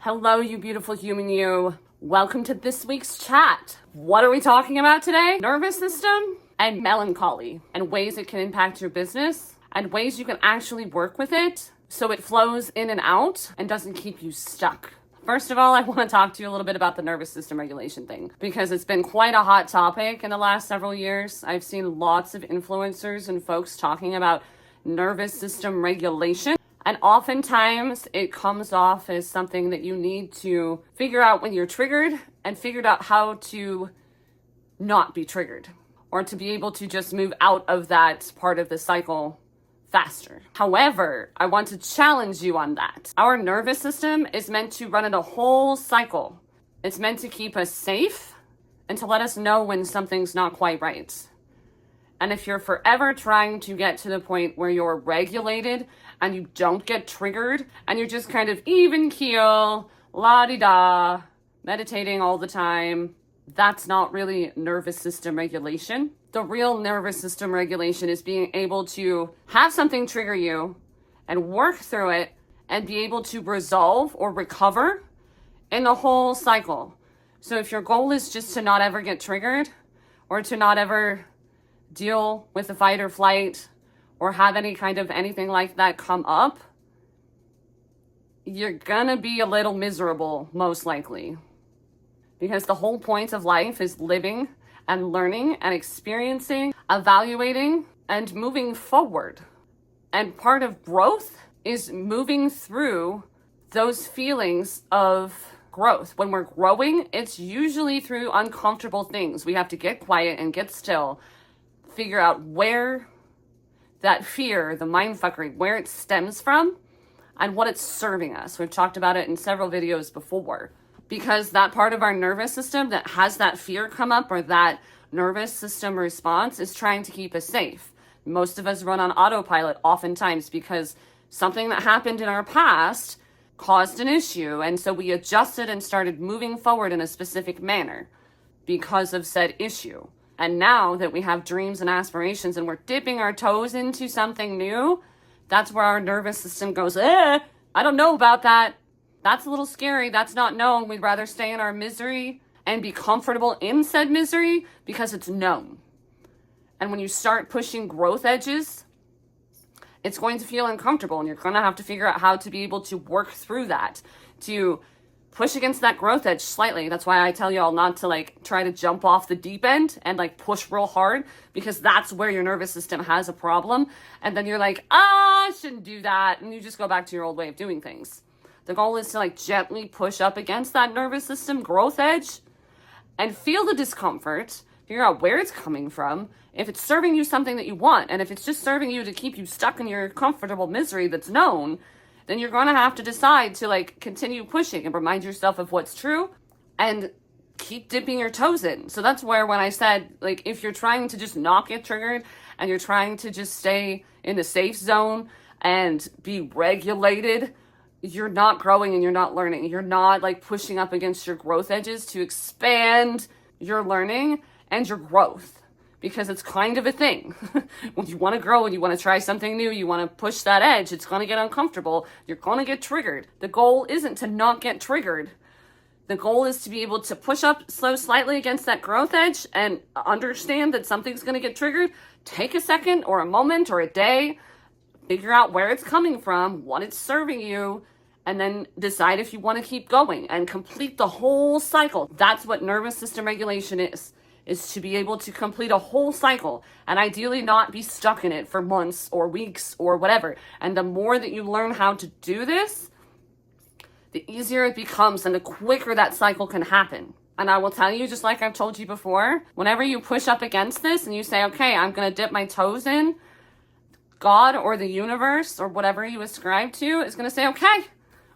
Hello, you beautiful human you. Welcome to this week's chat. What are we talking about today? Nervous system and melancholy, and ways it can impact your business, and ways you can actually work with it so it flows in and out and doesn't keep you stuck. First of all, I want to talk to you a little bit about the nervous system regulation thing, because it's been quite a hot topic in the last several years. I've seen lots of influencers and folks talking about nervous system regulation. And oftentimes it comes off as something that you need to figure out when you're triggered and figured out how to not be triggered, or to be able to just move out of that part of the cycle faster. However, I want to challenge you on that. Our nervous system is meant to run in a whole cycle. It's meant to keep us safe and to let us know when something's not quite right. And if you're forever trying to get to the point where you're regulated and you don't get triggered and you're just kind of even keel, la-di-da, meditating all the time, that's not really nervous system regulation. The real nervous system regulation is being able to have something trigger you and work through it and be able to resolve or recover in the whole cycle. So if your goal is just to not ever get triggered, or to not ever deal with the fight or flight, or have any kind of anything like that come up, you're gonna be a little miserable, most likely. Because the whole point of life is living and learning and experiencing, evaluating, and moving forward. And part of growth is moving through those feelings of growth. When we're growing, it's usually through uncomfortable things. We have to get quiet and get still, figure out where that fear, the mindfuckery, where it stems from and what it's serving us. We've talked about it in several videos before, because that part of our nervous system that has that fear come up, or that nervous system response, is trying to keep us safe. Most of us run on autopilot oftentimes because something that happened in our past caused an issue, and so we adjusted and started moving forward in a specific manner because of said issue. And now that we have dreams and aspirations and we're dipping our toes into something new, that's where our nervous system goes, I don't know about that. That's a little scary. That's not known. We'd rather stay in our misery and be comfortable in said misery because it's known. And when you start pushing growth edges, it's going to feel uncomfortable, and you're going to have to figure out how to be able to work through that, to push against that growth edge slightly. That's why I tell y'all not to try to jump off the deep end and push real hard, because that's where your nervous system has a problem. And then you're like, I shouldn't do that. And you just go back to your old way of doing things. The goal is to gently push up against that nervous system growth edge and feel the discomfort, figure out where it's coming from, if it's serving you something that you want. And if it's just serving you to keep you stuck in your comfortable misery that's known, then you're going to have to decide to continue pushing and remind yourself of what's true and keep dipping your toes in. So that's where, when I said, if you're trying to just not get triggered and you're trying to just stay in the safe zone and be regulated, you're not growing and you're not learning. You're not pushing up against your growth edges to expand your learning and your growth. Because it's kind of a thing. When you want to grow and you want to try something new, you want to push that edge, it's going to get uncomfortable. You're going to get triggered. The goal isn't to not get triggered. The goal is to be able to push up slightly against that growth edge and understand that something's going to get triggered. Take a second or a moment or a day, figure out where it's coming from, what it's serving you, and then decide if you want to keep going and complete the whole cycle. That's what nervous system regulation is to be able to complete a whole cycle, and ideally not be stuck in it for months or weeks or whatever. And the more that you learn how to do this, the easier it becomes and the quicker that cycle can happen. And I will tell you, just like I've told you before, whenever you push up against this and you say, okay, I'm going to dip my toes in, God or the universe or whatever you ascribe to is going to say, okay,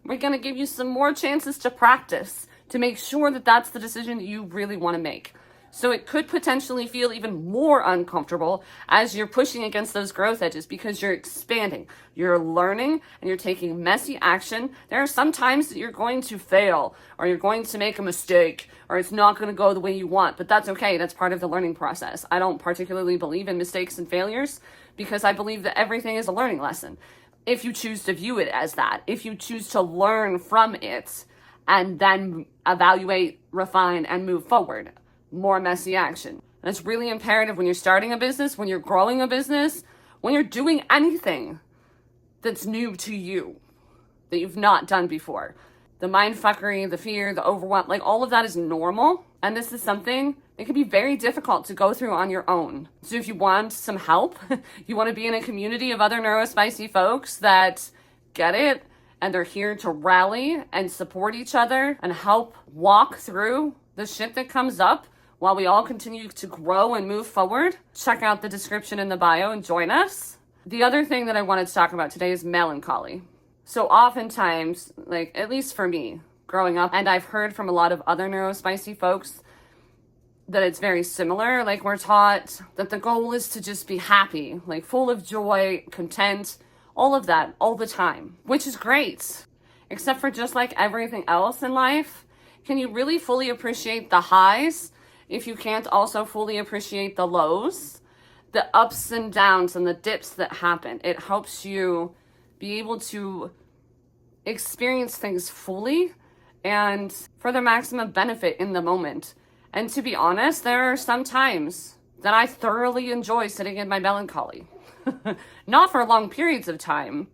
we're going to give you some more chances to practice to make sure that that's the decision that you really want to make. So it could potentially feel even more uncomfortable as you're pushing against those growth edges, because you're expanding, you're learning, and you're taking messy action. There are some times that you're going to fail, or you're going to make a mistake, or it's not going to go the way you want, but that's okay. That's part of the learning process. I don't particularly believe in mistakes and failures, because I believe that everything is a learning lesson. If you choose to view it as that, if you choose to learn from it and then evaluate, refine, and move forward. More messy action. And it's really imperative when you're starting a business, when you're growing a business, when you're doing anything that's new to you, that you've not done before. The mindfuckery, the fear, the overwhelm, like all of that is normal. And this is something that can be very difficult to go through on your own. So if you want some help, you want to be in a community of other neurospicy folks that get it, and they're here to rally and support each other and help walk through the shit that comes up while we all continue to grow and move forward, check out the description in the bio and join us. The other thing that I wanted to talk about today is melancholy. So oftentimes, like at least for me, growing up, and I've heard from a lot of other neurospicy folks that it's very similar. Like we're taught that the goal is to just be happy, like full of joy, content, all of that, all the time, which is great. Except for just like everything else in life, can you really fully appreciate the highs if you can't also fully appreciate the lows, the ups and downs and the dips that happen? It helps you be able to experience things fully and for the maximum benefit in the moment. And to be honest, there are some times that I thoroughly enjoy sitting in my melancholy. Not for long periods of time,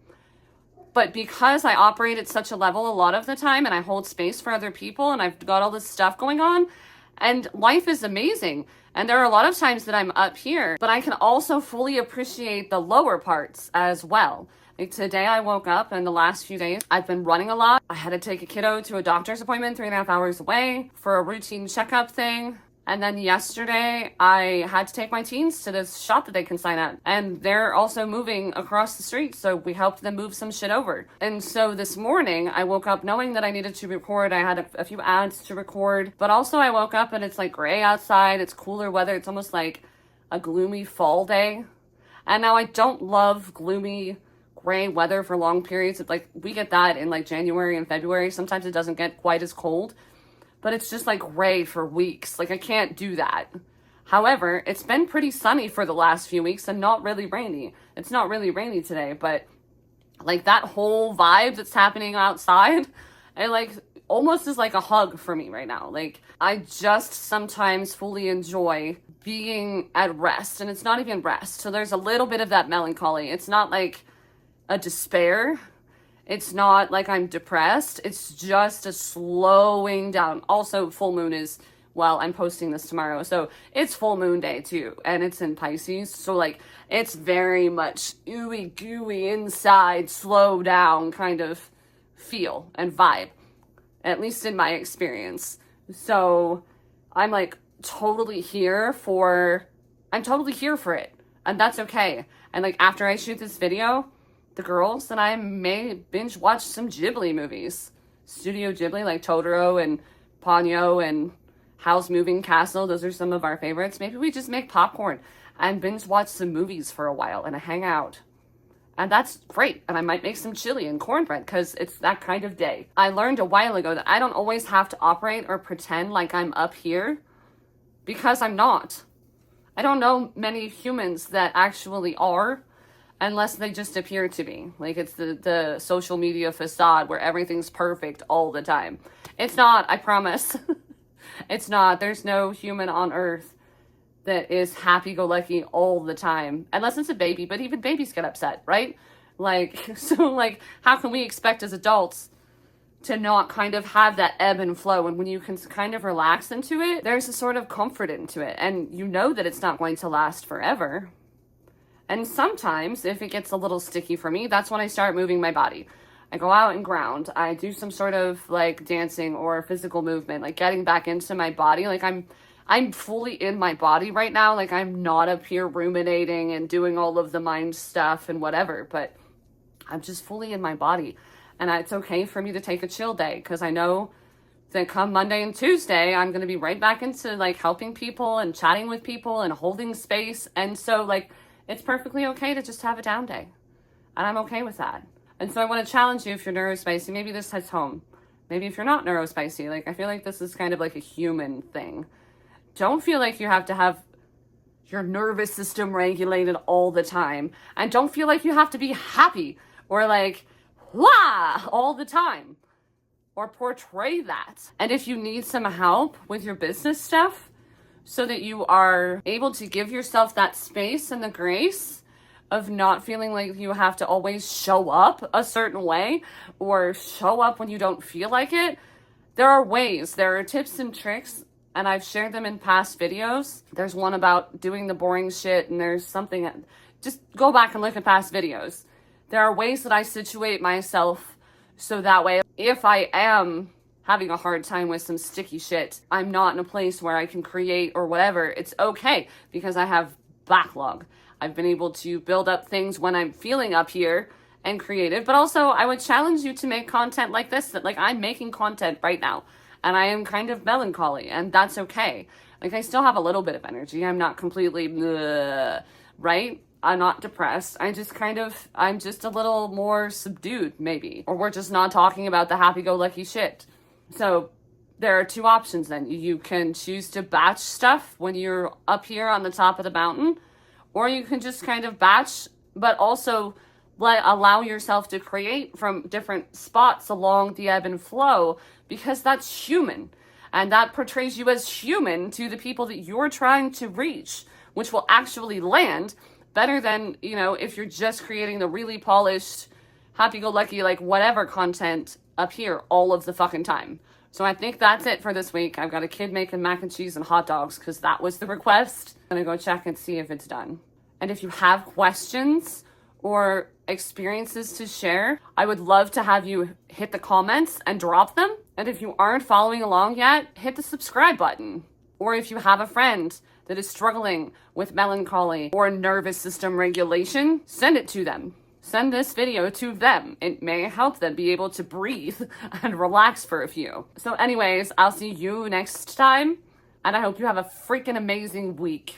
but because I operate at such a level a lot of the time and I hold space for other people and I've got all this stuff going on and life is amazing. And there are a lot of times that I'm up here, but I can also fully appreciate the lower parts as well. Like today I woke up and the last few days I've been running a lot. I had to take a kiddo to a doctor's appointment 3.5 hours away for a routine checkup thing. And then yesterday I had to take my teens to this shop that they can sign up. And they're also moving across the street, so we helped them move some shit over. And so this morning I woke up knowing that I needed to record. I had a few ads to record, but also I woke up and it's like gray outside. It's cooler weather. It's almost like a gloomy fall day. And now I don't love gloomy gray weather for long periods. Like we get that in like January and February. Sometimes it doesn't get quite as cold, but it's just like gray for weeks. Like I can't do that. However, it's been pretty sunny for the last few weeks and not really rainy. It's not really rainy today, but like that whole vibe that's happening outside, it like almost is like a hug for me right now. Like I just sometimes fully enjoy being at rest, and it's not even rest. So there's a little bit of that melancholy. It's not like a despair. It's not like I'm depressed. It's just a slowing down. Also, full moon is, well, I'm posting this tomorrow. So it's full moon day too. And it's in Pisces. So like, it's very much ooey gooey inside, slow down kind of feel and vibe, at least in my experience. So I'm like totally here for it. And that's okay. And like after I shoot this video, the girls and I may binge watch some Ghibli movies. Studio Ghibli, like Totoro and Ponyo and Howl's Moving Castle. Those are some of our favorites. Maybe we just make popcorn and binge watch some movies for a while and hang out. And that's great. And I might make some chili and cornbread because it's that kind of day. I learned a while ago that I don't always have to operate or pretend like I'm up here because I'm not. I don't know many humans that actually are, unless they just appear to be. Like it's the social media facade where everything's perfect all the time. It's not, I promise. It's not. There's no human on earth that is happy-go-lucky all the time. Unless it's a baby, but even babies get upset, right? Like, so like, how can we expect as adults to not kind of have that ebb and flow? And when you can kind of relax into it, there's a sort of comfort into it. And you know that it's not going to last forever. And sometimes, if it gets a little sticky for me, that's when I start moving my body. I go out and ground. I do some sort of like dancing or physical movement, like getting back into my body. Like I'm fully in my body right now. Like I'm not up here ruminating and doing all of the mind stuff and whatever, but I'm just fully in my body. And it's okay for me to take a chill day because I know that come Monday and Tuesday, I'm going to be right back into like helping people and chatting with people and holding space. And so like, it's perfectly okay to just have a down day. And I'm okay with that. And so I want to challenge you if you're neurospicy, maybe this hits home. Maybe if you're not neurospicy, like I feel like this is kind of like a human thing. Don't feel like you have to have your nervous system regulated all the time. And don't feel like you have to be happy or like, wah, all the time. or portray that. And if you need some help with your business stuff so that you are able to give yourself that space and the grace of not feeling like you have to always show up a certain way or show up when you don't feel like it, there are ways, there are tips and tricks, and I've shared them in past videos. There's one about doing the boring shit, and there's something, just go back and look at past videos. There are ways that I situate myself so that way, if I am having a hard time with some sticky shit, I'm not in a place where I can create or whatever. It's okay because I have backlog. I've been able to build up things when I'm feeling up here and creative, but also I would challenge you to make content like this, that like I'm making content right now and I am kind of melancholy, and that's okay. Like I still have a little bit of energy. I'm not completely right? I'm not depressed. I'm just a little more subdued maybe, or we're just not talking about the happy-go-lucky shit. So there are two options then. You can choose to batch stuff when you're up here on the top of the mountain, or you can just kind of batch, but also allow yourself to create from different spots along the ebb and flow, because that's human. And that portrays you as human to the people that you're trying to reach, which will actually land better than, if you're just creating the really polished, happy-go-lucky, like whatever content up here all of the fucking time. So I think that's it for this week. I've got a kid making mac and cheese and hot dogs because that was the request. I'm gonna go check and see if it's done. And if you have questions or experiences to share, I would love to have you hit the comments and drop them. And if you aren't following along yet, hit the subscribe button. Or if you have a friend that is struggling with melancholy or nervous system regulation, send it to them. Send this video to them. It may help them be able to breathe and relax for a few. So anyways, I'll see you next time, and I hope you have a freaking amazing week.